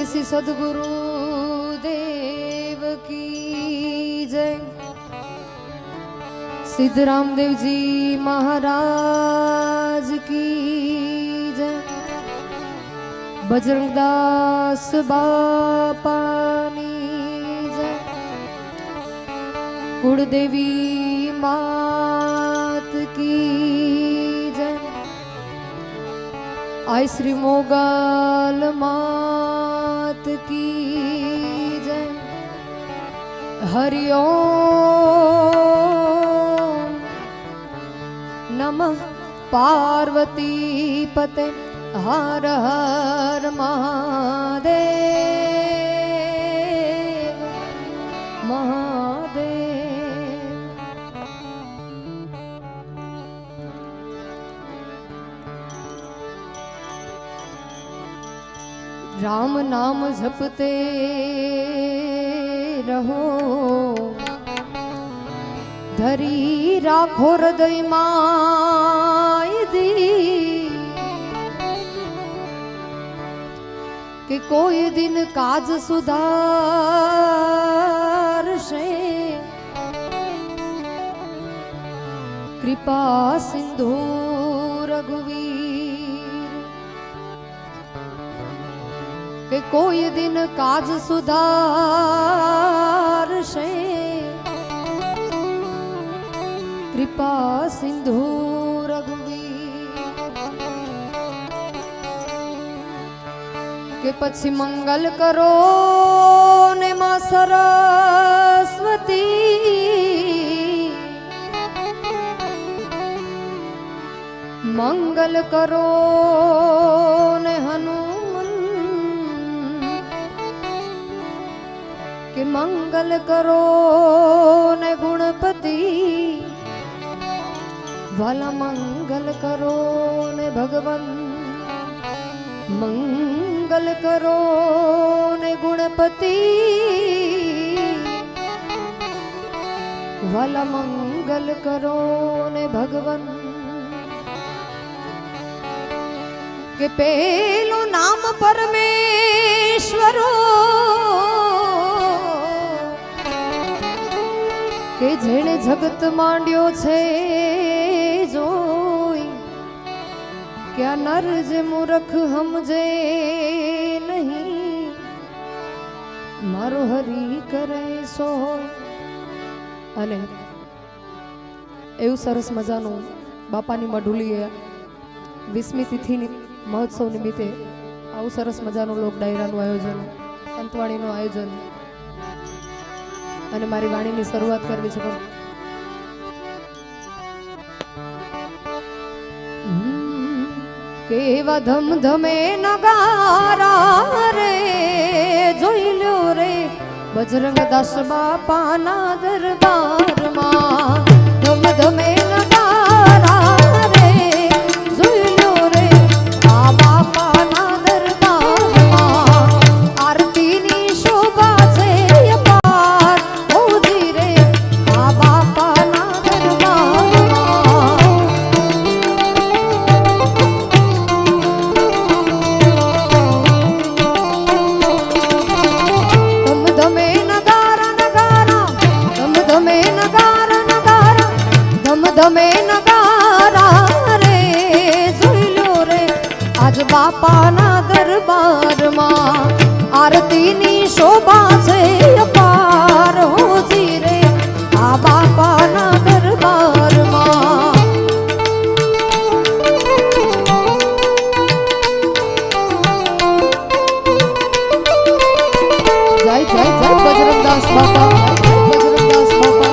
बोले श्री सद्गुरु देव की जय। सिद्धराम देव जी महाराज की जय। बजरंगदास बापानी जय। कुलदेवी मात की जय। आई श्री मोगल मात की जय। हरि ओम नमः पार्वती पते हर हर महादेव महादेव। राम नाम जपते रहो, धरी राखो हृदय माय दी, कि कोई दिन काज सुधार से कृपा सिंधु रघुवीर। कि कोई दिन काज सुधार से कृपा सिंधु रघुवीर। के पछी मंगल करो ने मां सरस्वती, मंगल करो ने हनुमान, के मंगल करो ने गुणपति, वाला मंगल करो ने भगवन। मंगल करो ने गुणपति, वाला मंगल करो ने भगवन। के पेलो नाम परमेश्वरो, के जेणे जगत मांड्यो छे जोई। क्या नर जे मूर्ख हमजे नहीं, मारो हरि करे सो। અને એવું સરસ મજાનું બાપાની મઢુલીએ 20મી તિથિની મહોત્સવ નિમિત્તે આવું સરસ મજાનું લોક ડાયરાનું આયોજન, સંતવાણીનું આયોજન અને મારી વાણીની શરૂઆત કરવી છે। કેવા ધમધમે નગારા રે જોઈ લ્યો રે બજરંગદાસ બાપાના દરબારમાં। ધમધમે નગારા રે જોઈ લ્યો રે આ બાપાના દરબારમાં। આરતીની શોભા છે અપાર ઓજી રે આ બાપાના દરબારમાં। ધમધમે નગારા નગારા, ધમધમે નગારા નગારા, ધમધમે નગારા રે જોઈ લ્યો રે આજ બાપાના દરબારમાં। આરતીની શોભા છે અપાર હોજી રે આ બાપાના દરબારમાં। જય જય જય બજરંગદાસ બાપા, જય બજરંગદાસ બાપા।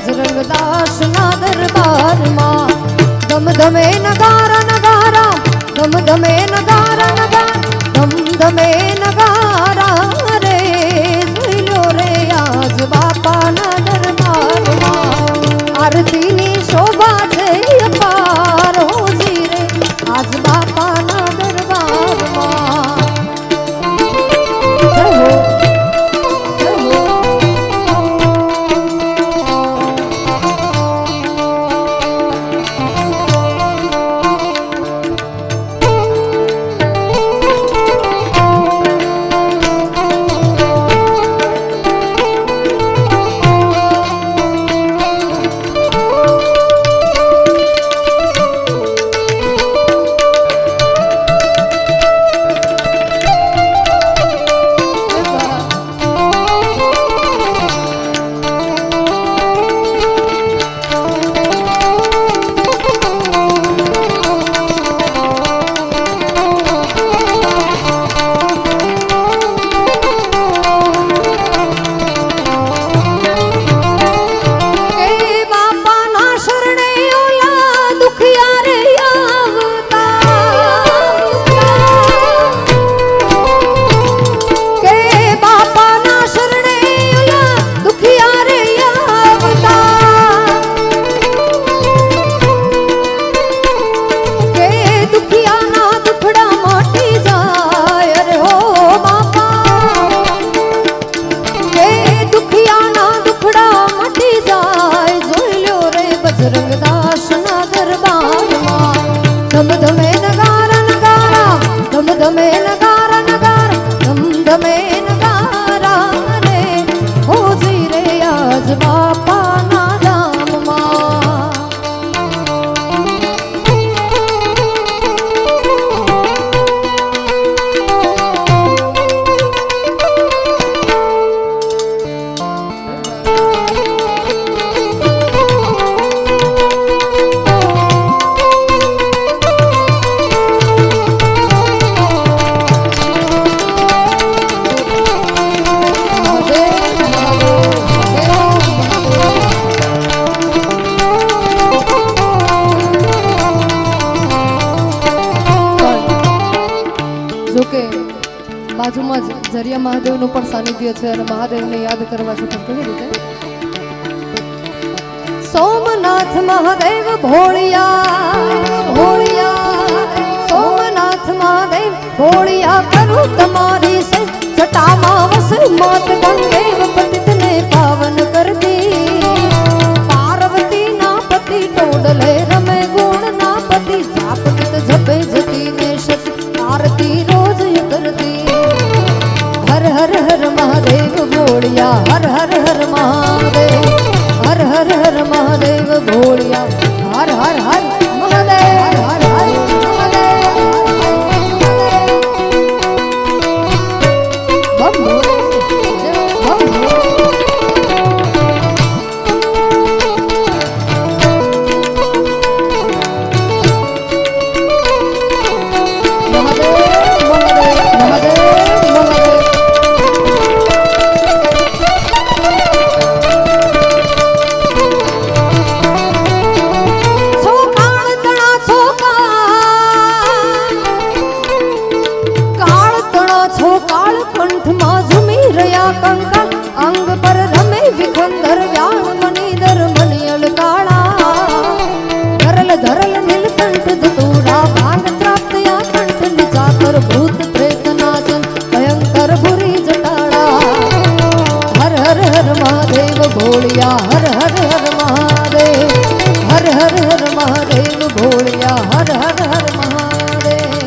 બજરંગ દાસ ના દરબારમાં ધમ ધમે નગારા નગારા ધમ ધમે નગારા નગારા ધમ ધમે નગારા રે જોઈ લો રે આજ બાપાના દરબારમાં આરતીની શોભા છે અપાર હોજી રે આજ બાપાના દરબારમાં જય હો જય હો ધમ ધમે નગારા નગારા ધમ ધમે નગારા નગારા ધમ ધમે નગારા રે હોજી રે આજ બાપાના ધામમાં બાજુમાં જ જરિયા મહાદેવનું પણ સાનિધ્ય છે અને મહાદેવને યાદ કરવા છે પણ કેવી રીતે સોમનાથ મહાદેવ ભોળિયા ભોળિયા સોમનાથ મહાદેવ ભોળિયા કરું તમારી સે જટામાં વસે માત ગંગેવ પતિતને પાવન કરતી પાર્વતી ના પતિ ટોડલે રમે ગુણ ના પતિ જાપતિત જપે જતી ને શક્તિ આરતી રોજ કરતી હર હર હર મહાદેવ ભોળિયા હર હર હર મહાદેવ હર હર હર મહાદેવ ભોળિયા હર હર હર મહાદેવ હર હર મહાદેવ બમ ભોલે બમ ભોળિયા હર હર હર મહાદેવ હર હર હર મહાદેવ ભોળિયા હર હર હર મહાદેવ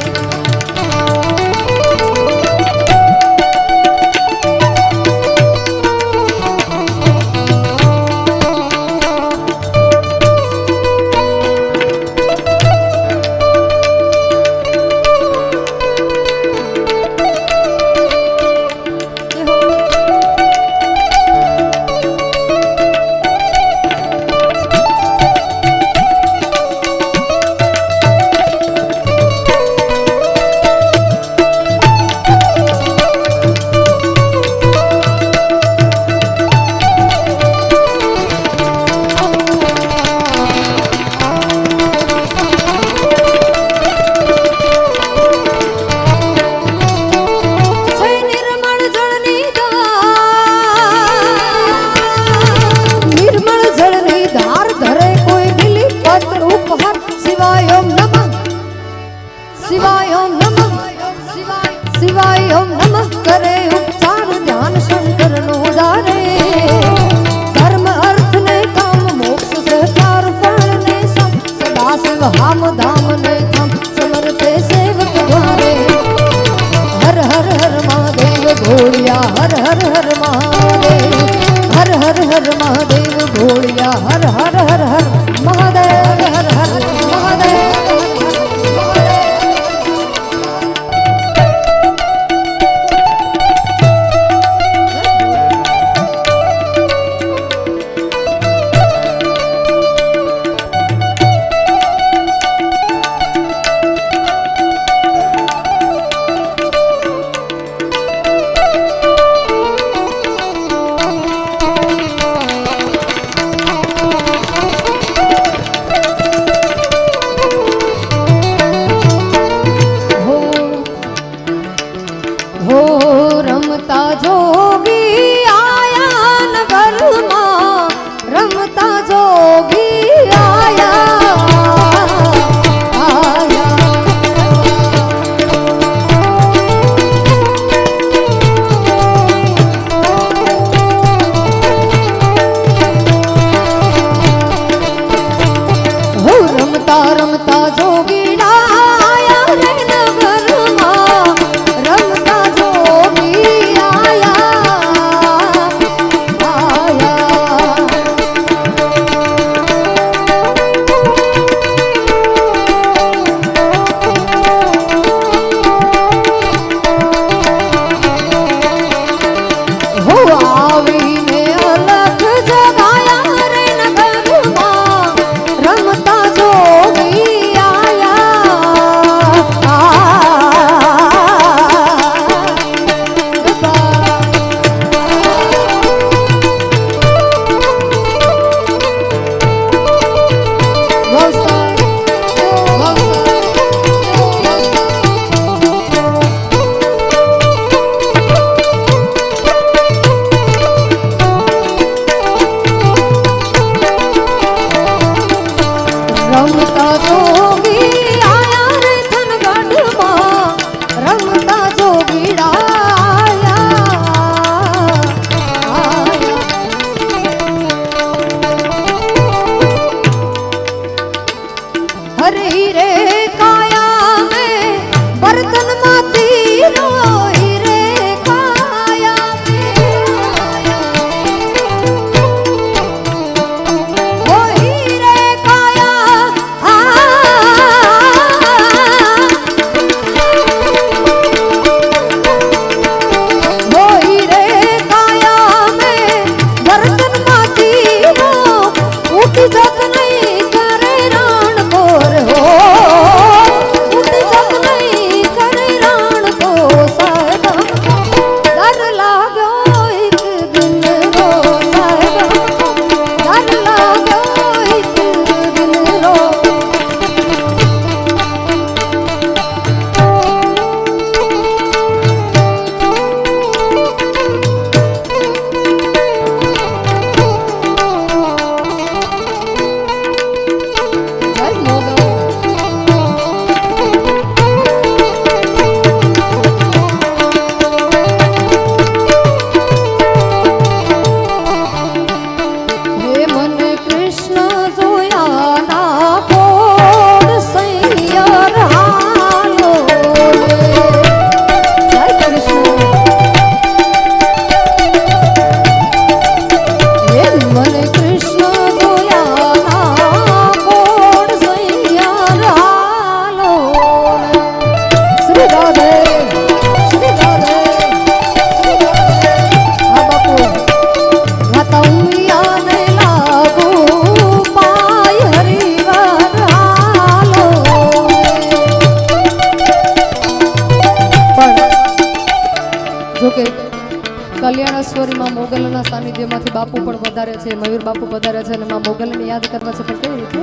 કલ્યાણેશ્વરી માં મોગલના સાનિધ્યમાંથી બાપુ પણ વધારે છે, મયુર બાપુ વધારે છે અને માં મોગલને યાદ કરવા છે. પણ કેવી રીતે?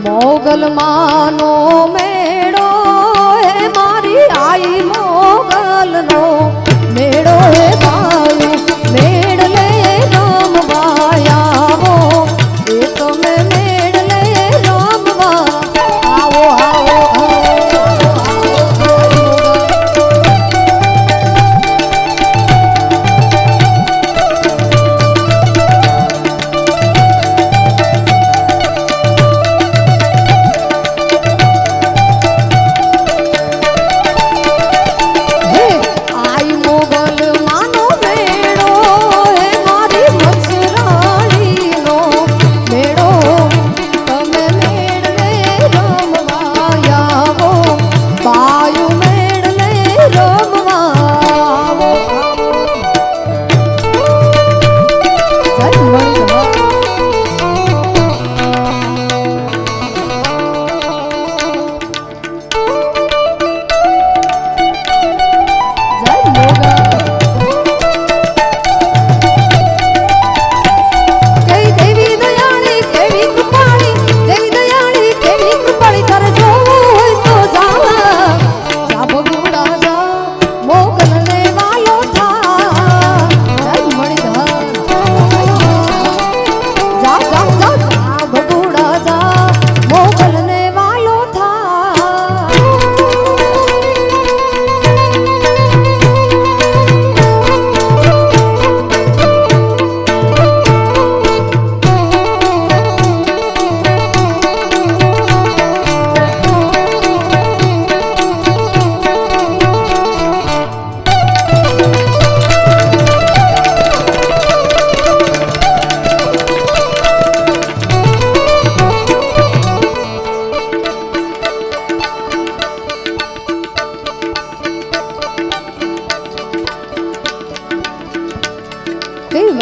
મોગલ માનો મેળો હે મારી આઈ, મોગલનો મેળો હે બાયું, મેળ લે રમવા આવો, એ તમે મેળ લે રમવા આવો, આવો,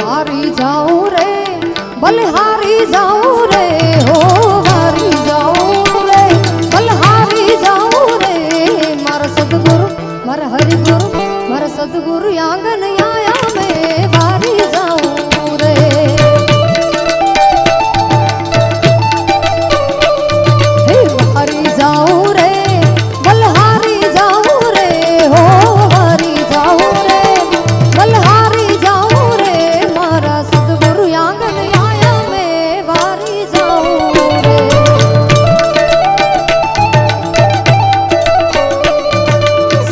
हारी जाऊं रे बलहारी जाऊं रे हो हारी जाऊं रे बलहारी जाऊं रे मारा सदगुरु मारा हरि गुरु मारा सदगुरु आंगन आया मैं हारी जाऊं रे हारी जाऊं रे बलहारी जाऊं रे हो हारी जाऊं रे बलहारी जाऊं रे मारा सदगुरु आंगन आया मैं वारी जाऊं रे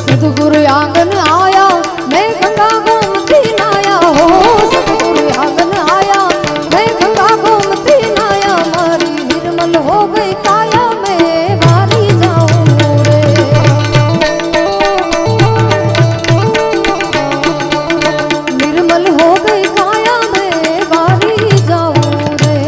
सदगुरु आंगन आया मैं गंगा गोमती नाया हो सदगुरु आंगन आया मैं गंगा गोमती नाया मारी निर्मल हो गई काया मैं वारी जाऊं रे निर्मल हो गई काया मैं वारी जाऊं रे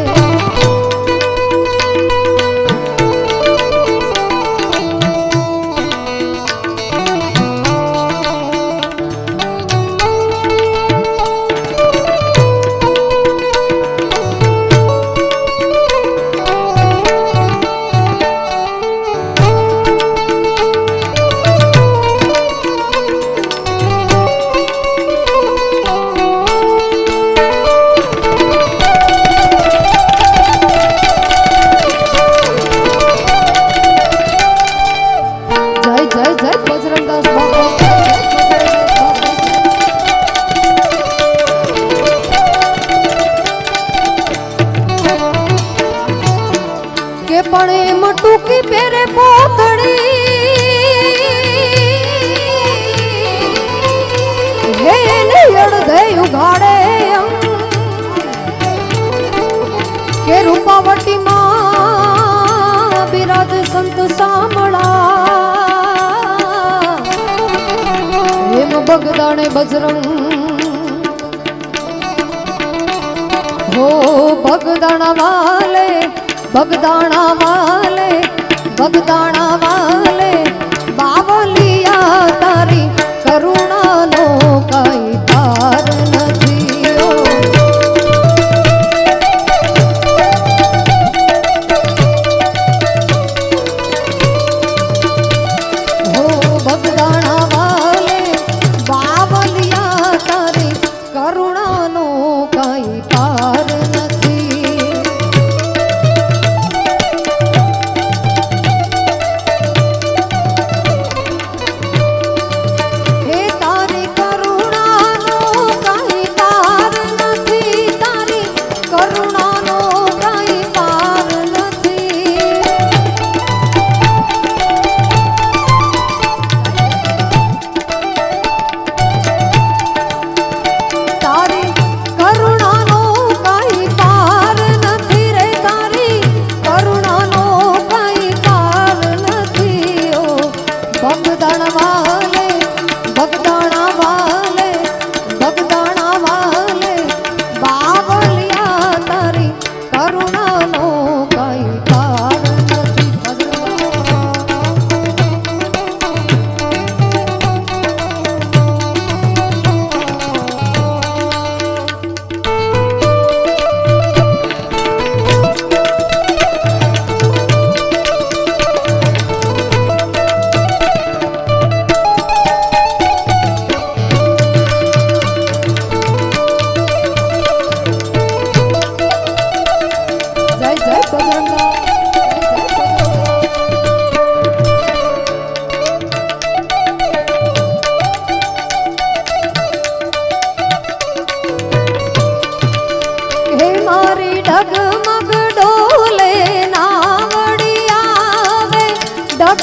जय जय जय बजरंगदास बाबा के पड़े मटुकी पेरे पोतड़ी हे नियड़ दे उघाड़े के रूपावटी मां बिराज संत सामड़ा हेम बगदाणे बजरंग हो बगदाना वाले बगदाना वाले बगदाना वाले बावलिया तारी करुणा नो कई पार नथी ओ हो बगदाना वाले बावलिया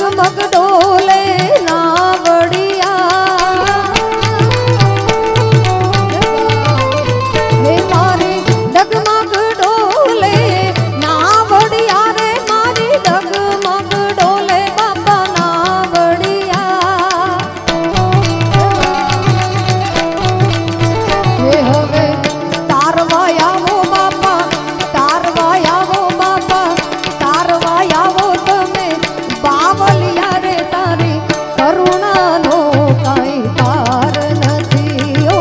ડગમગ ડોલે નાવડિયા હે મારી ડગમગ ડોલે નાવડિયા રે મારી ડગમગ ડોલે બાપા નાવડિયા હે હવે તારવા આવો બાપા તારવા આવો બાપા તારવા આવો તમે બાવલિયા રે તારી કરુણાનો કાંઈ પાર નથી ઓ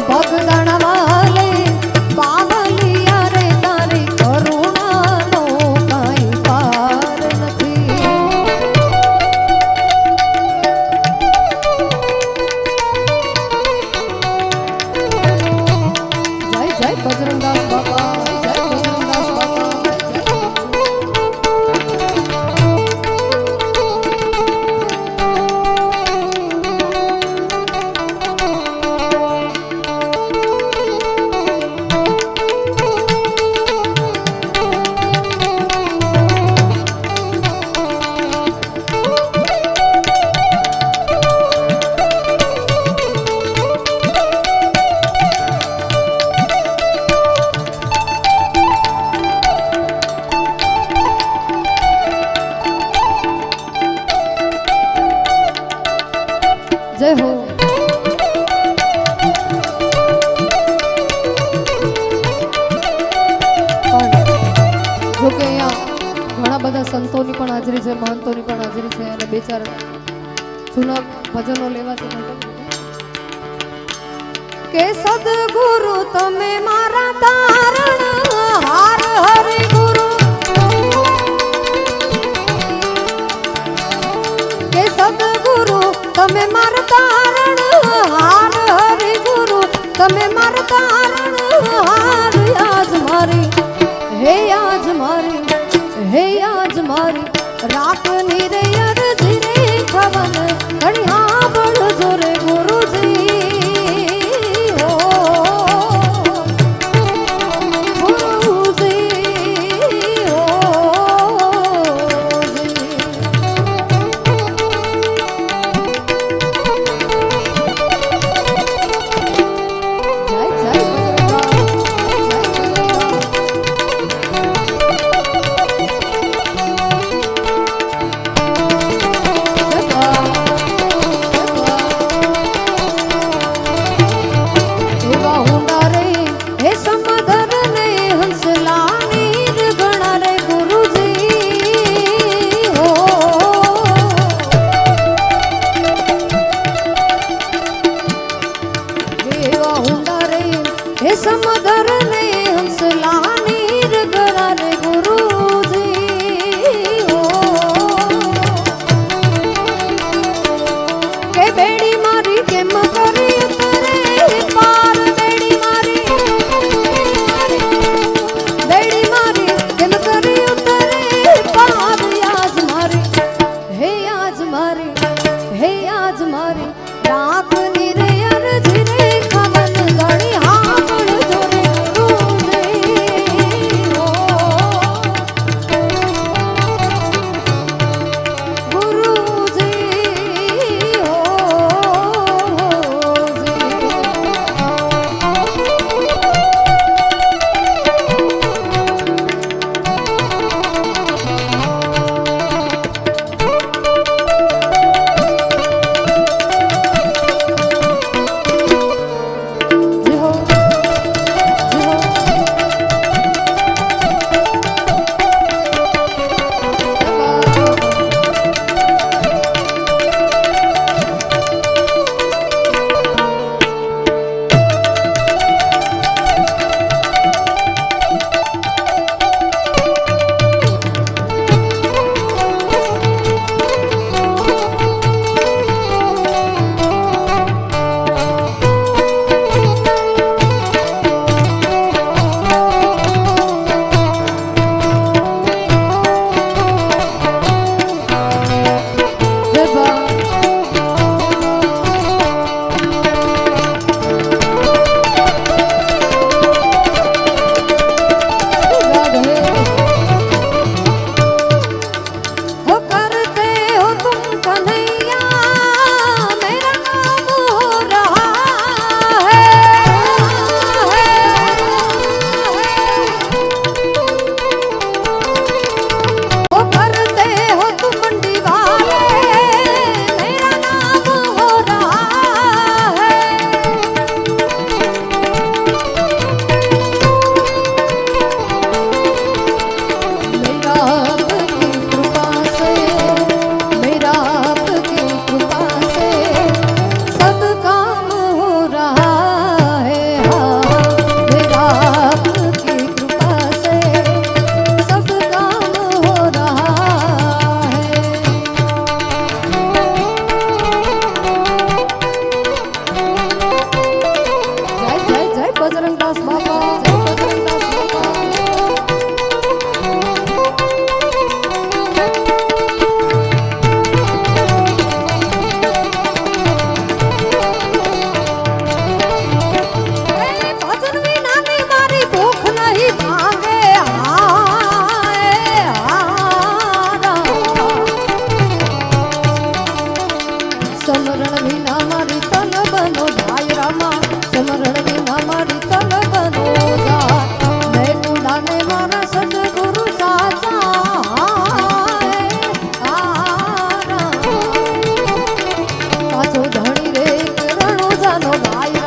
ભગદણ વાલે બાવલિયા રે તારી કરુણાનો કાંઈ પાર નથી જય જય બજરંગદાસ બાપા જય બજરંગદાસ બાપા જય જય હો પણ જોકે અહીંયા ઘણા બધા સંતોની પણ હાજરી છે મહંતોની પણ હાજરી છે અને બે ચાર જૂના ભજનો લેવા છે કે સદગુરુ તમે મારા તારણ હાર હરે ગુરુ કે સદગુરુ તમે મારા તારણ હાર હરે ગુરુ તમે મારા તારણ હાર આજ મારી હે આજ મારી હે આજ મારી રાખની રે અરજી રે ખવન ઘણી હા બળજો રે ગુરુજી હો ગુરુજી હો हे समदर ने हंसला नीर गरा रे गुरुजी हो के बेड़ी मारी केम કરી ઉતરે પાર બેડી મારી કેમ કરી ઉતરે પાર આજ મારી હે આજ મારી હે આજ મારી રાખની રે અરજી રે ખમન ગણી હા બળ જોરે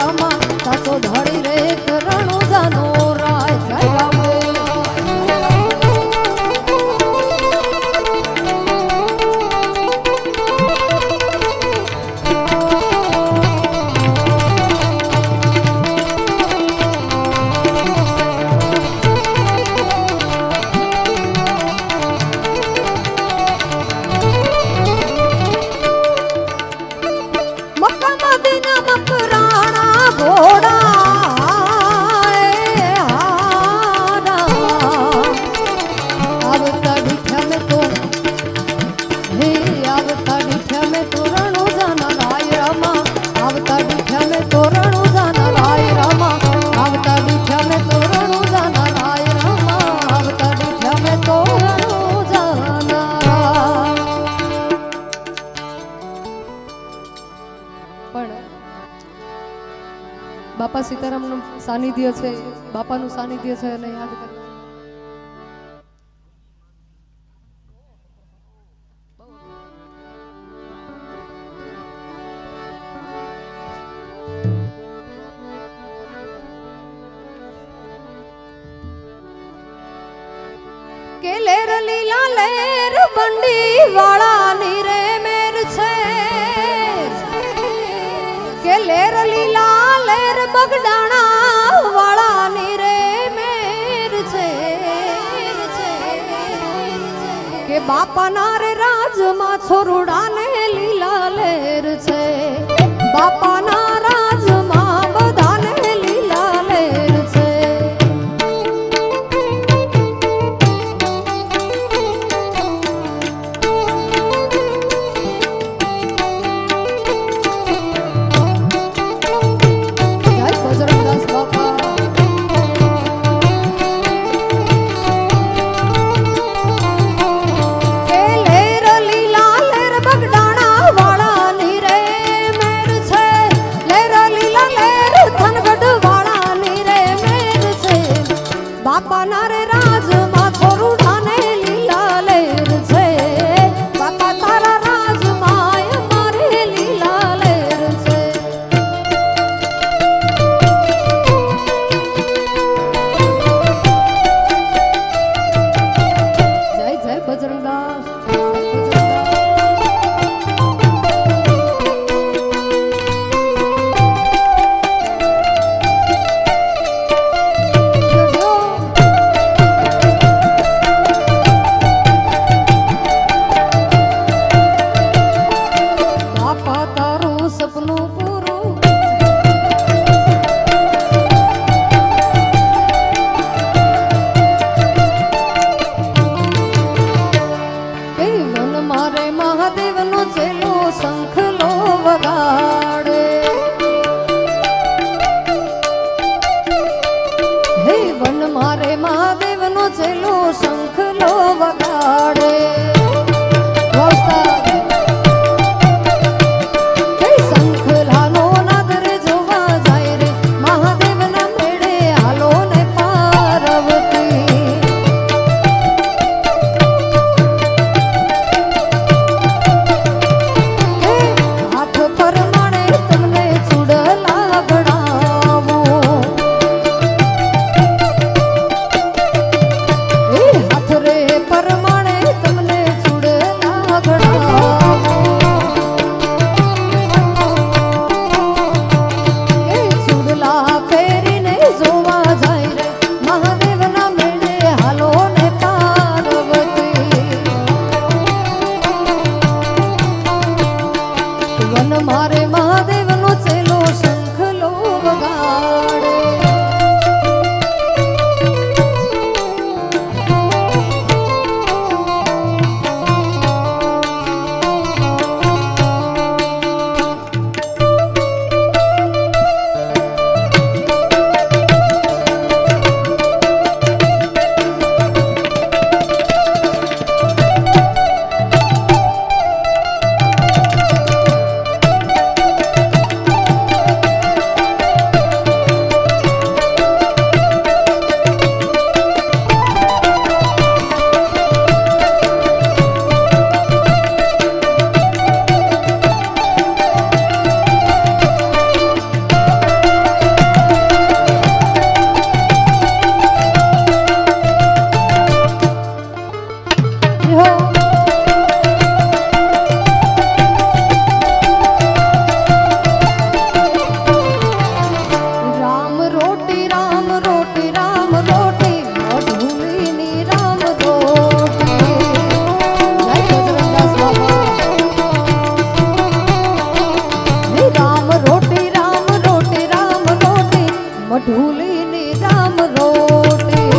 રામા સાચો ધણી રે કરણો જાનો રાય જય રામ બાપા સીતારામનું સાનિધ્ય છે, બાપાનું સાનિધ્ય છે અને યાદ કરો. કે લેર લીલા લેર બંડી વાળાની રે મેર છે, કે લેર લીલા લેર બગડાણા વાળાની રે મેર છે, કે બાપાના રે રાજમાં છોરુડાને લીલા લેર છે, બાપાના રાજમાં બધાને લીલા લેર છે. બાપાના રે રાજમાં છોરુડાને લીલા લેર છે, બાપા તારા રાજમાં અમારે લીલા લેર છે. જય જય બજરંગદાસ. ચેલો શંખલો વગાડે શંખલાનો નાદ રે જોવા જાય રે મહાદેવના મેળે હાલો ને પાર્વતી. હાથ પર માણે તમને ચૂડલા ગણાવો, મઢુલીની રામ રોટી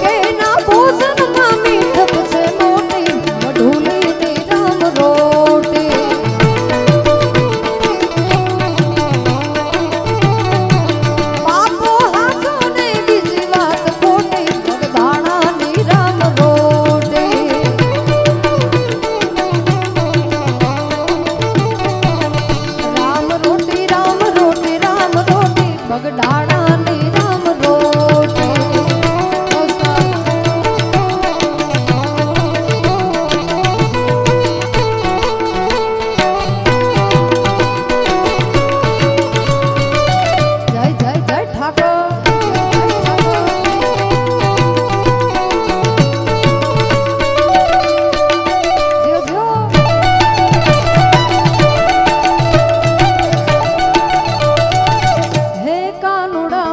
કેના ભોજનમાં મીઠપ છે મોટી મઢુલીની રામ રોટી બાપો હાથો ને બીજી વાત ખોટી મગદાણાની રામ રોટી રામ રોટી રામ રોટી રામ રોટી બગડાણાની રામ રોટી જય જય જય ઠાકોર જ્યો જ્યો હે કાનુડા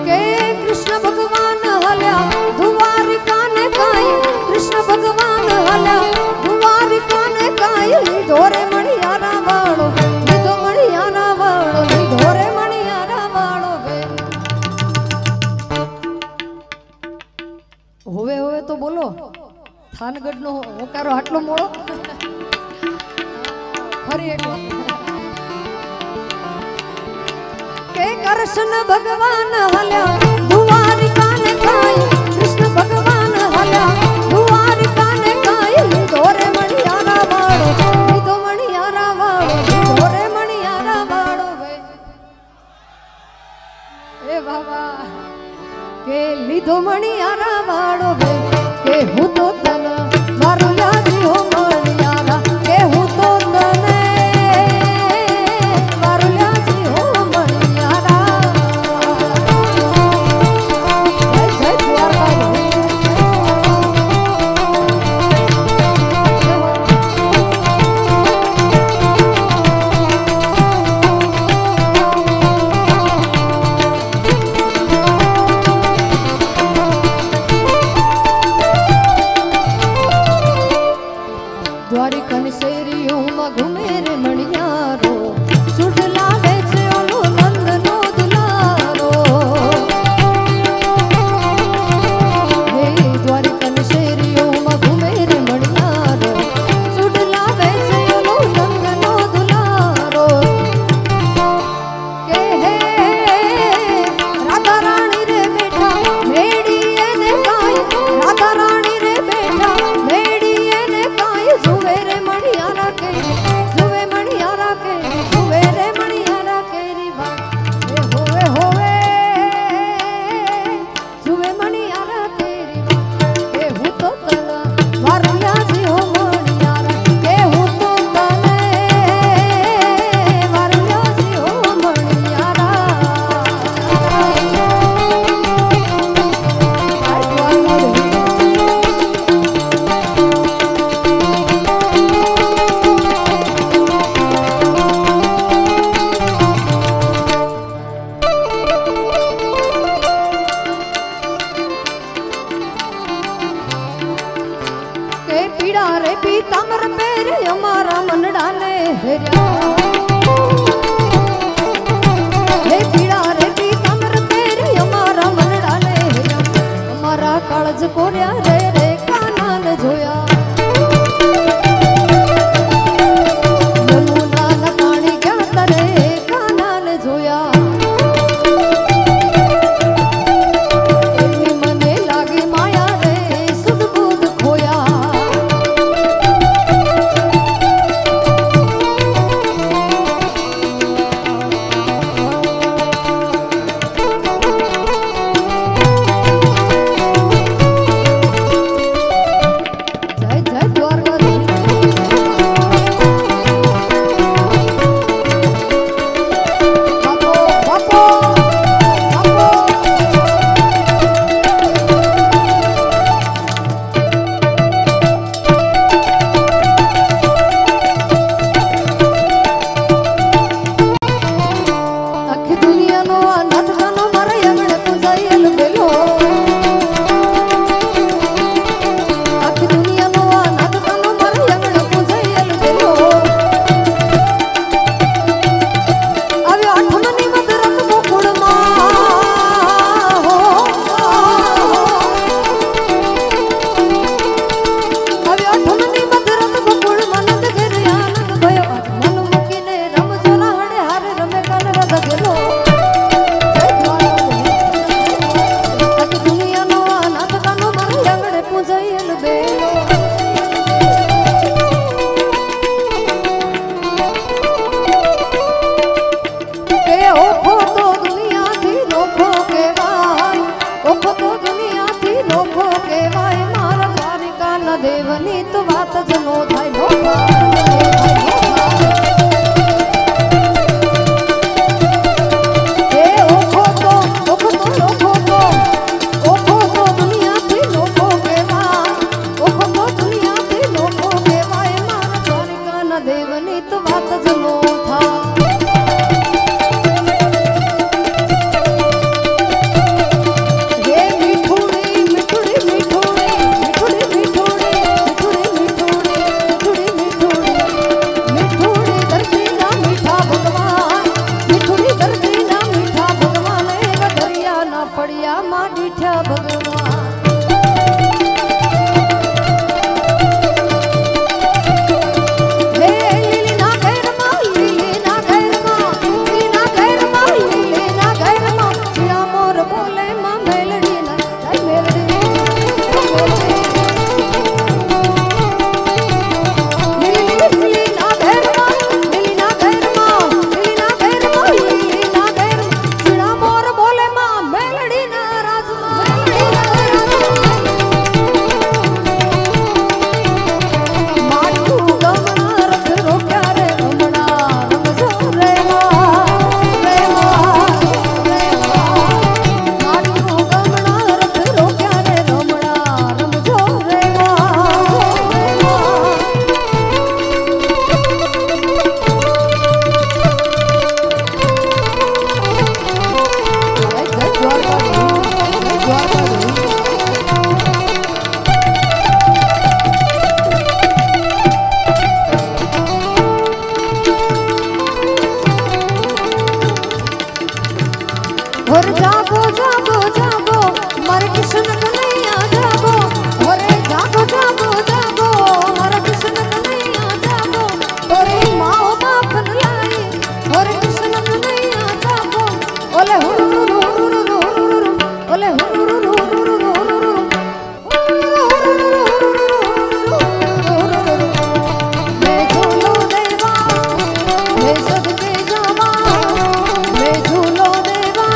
કે કૃષ્ણ ભગવાન હલ્યા દ્વારિકાને કાઈ કૃષ્ણ ભગવાન હલ્યા દ્વારિકાને કાઈ લીધો રે મણિયારા વાળો લીધો મણિયારા વાળો લીધો રે મણિયારા વાળો હોવે હોવે તો બોલો થાનગઢનો હોકારો આટલો મોડો ફરી એક કે કૃષ્ણ ભગવાન હલ્યા દ્વારિકાને કાઈ કૃષ્ણ ભગવાન હલ્યા દ્વારિકાને કાઈ લીધો રે મણિયારા વાળો લીધો મણિયારા વાળો લીધો રે મણિયારા વાળો એ બાબા કે લીધો મણિયારા વાળો કે હું તો તને મારું યાદી હો મણિયારા કે હું તો તને મારું યાદી હો મણિયારા જય જય દ્વારકા દ્વારિકાની શેરીઓમાં ઘૂમે રે મણિયારો સુઢ લાગે છે ઓલો નંદનો દુલારો હે દ્વારિકાની શેરીઓમાં ઘૂમે રે મણિયારો સુઢ લાગે છે ઓલો નંદનો દુલારો કે હે રાધા રાણી રે બેઠા મેડી એને કાઈ રાધા રાણી રે બેઠા મેડી એને કાઈ જુએ રે મણિયારા કેરી જુએ મણિયારા કેરી જુએ રે મણિયારા કેરી બા એ હોવે હોવે જુએ મણિયારા કેરી બા એ હું તો તને મારું યાદી હો મણિયારા કે હું તો તને મારું યાદી હો મણિયારા કે પીડા રે પીતાંબર પહેરે અમારા મનડાને હેર્યા હે પીડા રે પીતાંબર પહેરે અમારા મનડાને હેર્યા અમારા કાળજ કોર્યા રે રે કાનાને જોયા યમુનાના પાણી ક્યાં તરે કાનાને જોયા એની મને લાગી માયા રે સુધ બુધ ખોયા જય દુનિયાથી લોકો કહેવાય મારા દ્વારિકાના દેવની તો વાત જ નો થાય નો એ ઓખો તો દુનિયાથી લોકો કહેવાય ઓખો તો દુનિયાથી લોકો કહેવાય મારા દ્વારિકાના દેવની તો વાત જ નો થાય और जागो जागो जागो मारे कृष्ण कन्हैया जागो और जागो जागो जागो मारे कृष्ण कन्हैया जागो तोरे माओ बाप न लाई और कृष्ण कन्हैया जागो ओले हुरु ओले हुरु मैं झूलो देवा मैं सदके जावा मैं झूलो देवा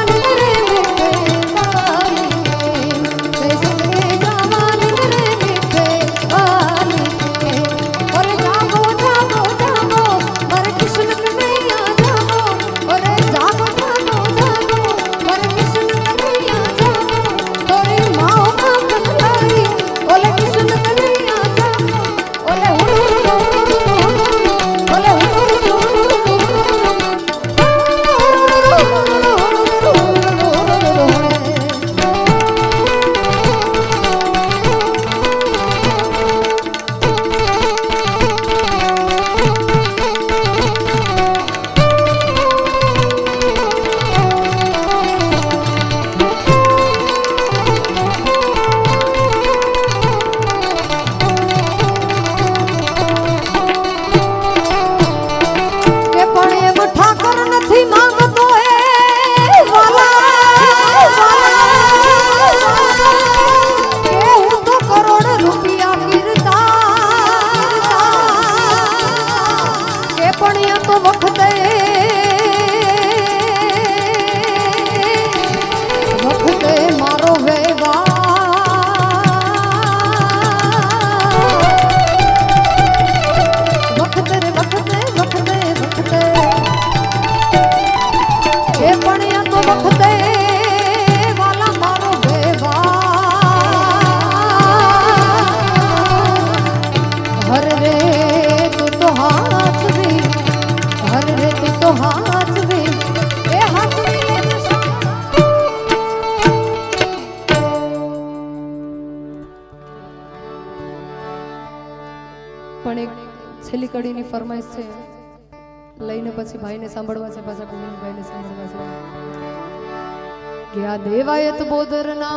પણ એક છેલ્લી કડીની ફરમાઈશ છે લઈને પછી ભાઈને સાંભળવા છે પાછા કોઈને ભાઈને સાંભળવા છે કે આ દેવાયત બોદરના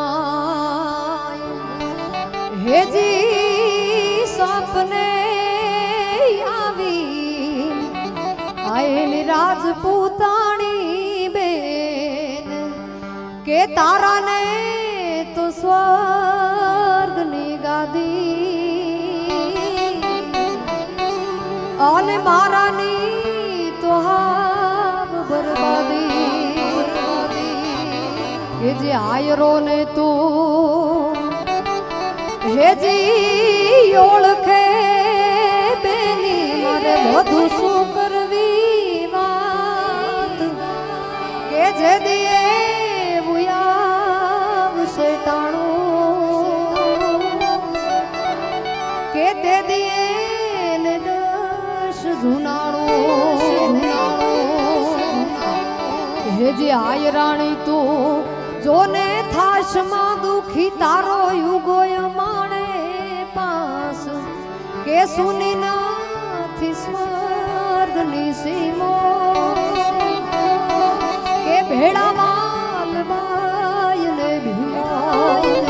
હેજી સપને આવી આયેલી રાજપૂતાણી બેન કે તારાને તો સ્વર્ગની ગાદી અને મારાની તો હાવ બરબાદી કે જે હેજી આયરો ને તું હેજી ઓળખે બેની મારે વધુ શું કરવી વાત કે જે દિયે આવશે ટાણું કે તે દિયે ને દશ જુનાણું હેજી આયરાણી તું જોને થાશમાં દુખી તારો યુગોય માણે પાસ કે સુની નાથી સ્વર્ગની સીમો કે ભેડા માલબાયને ભીડા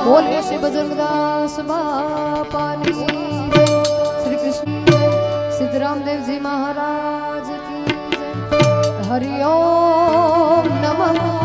બોલે શ્રી બજરંગદાસ બાપાની જય શ્રી કૃષ્ણ સિદ્ધરામદેવજી મહારાજ કી જય હરિ ઓમ નમઃ